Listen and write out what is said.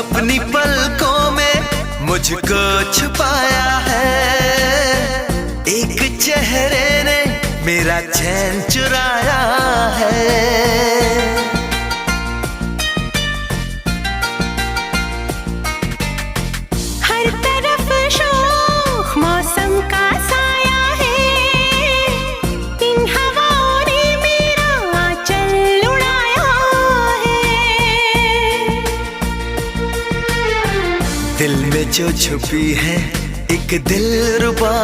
अपनी पलकों में मुझको छुपाया है। एक चेहरे ने मेरा चैन चुराया है। हर तरफ शोख मौसम का साया है, इन हवाओं ने मेरा आंचल उड़ाया है। दिल में जो छुपी है एक दिलरुबा